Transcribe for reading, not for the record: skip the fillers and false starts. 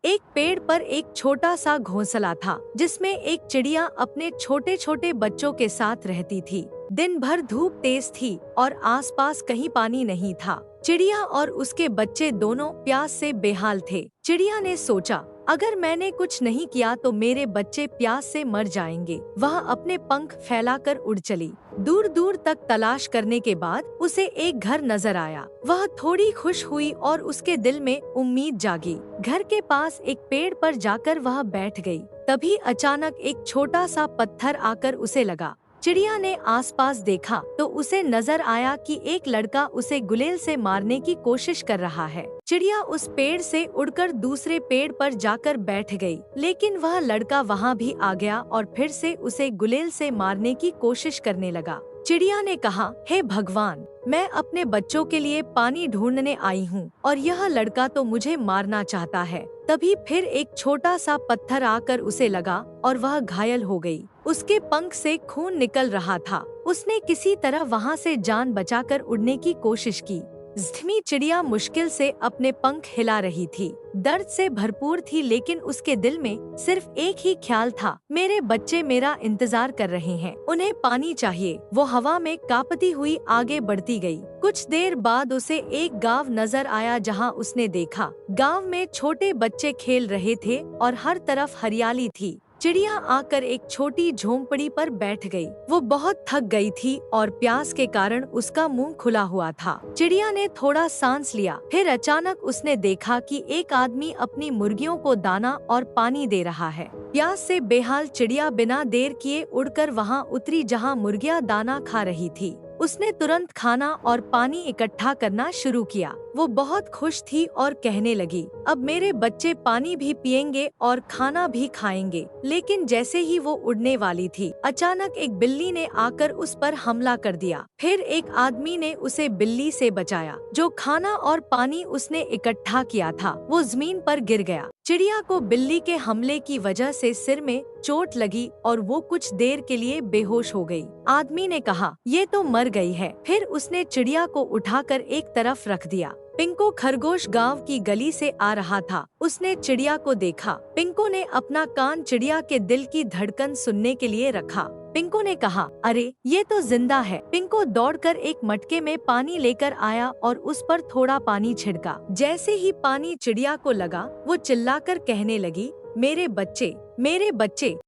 एक पेड़ पर एक छोटा सा घोंसला था जिसमें एक चिड़िया अपने छोटे छोटे बच्चों के साथ रहती थी। दिन भर धूप तेज थी और आसपास कहीं पानी नहीं था। चिड़िया और उसके बच्चे दोनों प्यास से बेहाल थे। चिड़िया ने सोचा, अगर मैंने कुछ नहीं किया तो मेरे बच्चे प्यास से मर जाएंगे। वह अपने पंख फैलाकर उड़ चली। दूर दूर तक तलाश करने के बाद उसे एक घर नजर आया। वह थोड़ी खुश हुई और उसके दिल में उम्मीद जागी। घर के पास एक पेड़ पर जाकर वह बैठ गई। तभी अचानक एक छोटा सा पत्थर आकर उसे लगा। चिड़िया ने आसपास देखा तो उसे नजर आया कि एक लड़का उसे गुलेल से मारने की कोशिश कर रहा है। चिड़िया उस पेड़ से उड़कर दूसरे पेड़ पर जाकर बैठ गई, लेकिन वह लड़का वहां भी आ गया और फिर से उसे गुलेल से मारने की कोशिश करने लगा। चिड़िया ने कहा, हे भगवान, मैं अपने बच्चों के लिए पानी ढूंढने आई हूँ और यह लड़का तो मुझे मारना चाहता है। तभी फिर एक छोटा सा पत्थर आकर उसे लगा और वह घायल हो गई। उसके पंख से खून निकल रहा था। उसने किसी तरह वहाँ से जान बचाकर उड़ने की कोशिश की। धीमी चिड़िया मुश्किल से अपने पंख हिला रही थी। दर्द से भरपूर थी, लेकिन उसके दिल में सिर्फ एक ही ख्याल था, मेरे बच्चे मेरा इंतजार कर रहे हैं, उन्हें पानी चाहिए। वो हवा में कांपती हुई आगे बढ़ती गई। कुछ देर बाद उसे एक गांव नजर आया जहां उसने देखा गांव में छोटे बच्चे खेल रहे थे और हर तरफ हरियाली थी। चिड़िया आकर एक छोटी झोंपड़ी पर बैठ गई। वो बहुत थक गई थी और प्यास के कारण उसका मुंह खुला हुआ था। चिड़िया ने थोड़ा सांस लिया, फिर अचानक उसने देखा कि एक आदमी अपनी मुर्गियों को दाना और पानी दे रहा है। प्यास से बेहाल चिड़िया बिना देर किए उड़कर वहां उतरी जहां मुर्गियां दाना खा रही थी। उसने तुरंत खाना और पानी इकट्ठा करना शुरू किया। वो बहुत खुश थी और कहने लगी, अब मेरे बच्चे पानी भी पिएंगे और खाना भी खाएंगे। लेकिन जैसे ही वो उड़ने वाली थी, अचानक एक बिल्ली ने आकर उस पर हमला कर दिया। फिर एक आदमी ने उसे बिल्ली से बचाया। जो खाना और पानी उसने इकट्ठा किया था वो जमीन पर गिर गया। चिड़िया को बिल्ली के हमले की वजह से सिर में चोट लगी और वो कुछ देर के लिए बेहोश हो गई। आदमी ने कहा, ये तो मर गई है। फिर उसने चिड़िया को उठाकर एक तरफ रख दिया। पिंको खरगोश गांव की गली से आ रहा था। उसने चिड़िया को देखा। पिंको ने अपना कान चिड़िया के दिल की धड़कन सुनने के लिए रखा। पिंको ने कहा, अरे ये तो जिंदा है। पिंको दौड़कर एक मटके में पानी लेकर आया और उस पर थोड़ा पानी छिड़का। जैसे ही पानी चिड़िया को लगा, वो चिल्लाकर कहने लगी, मेरे बच्चे, मेरे बच्चे।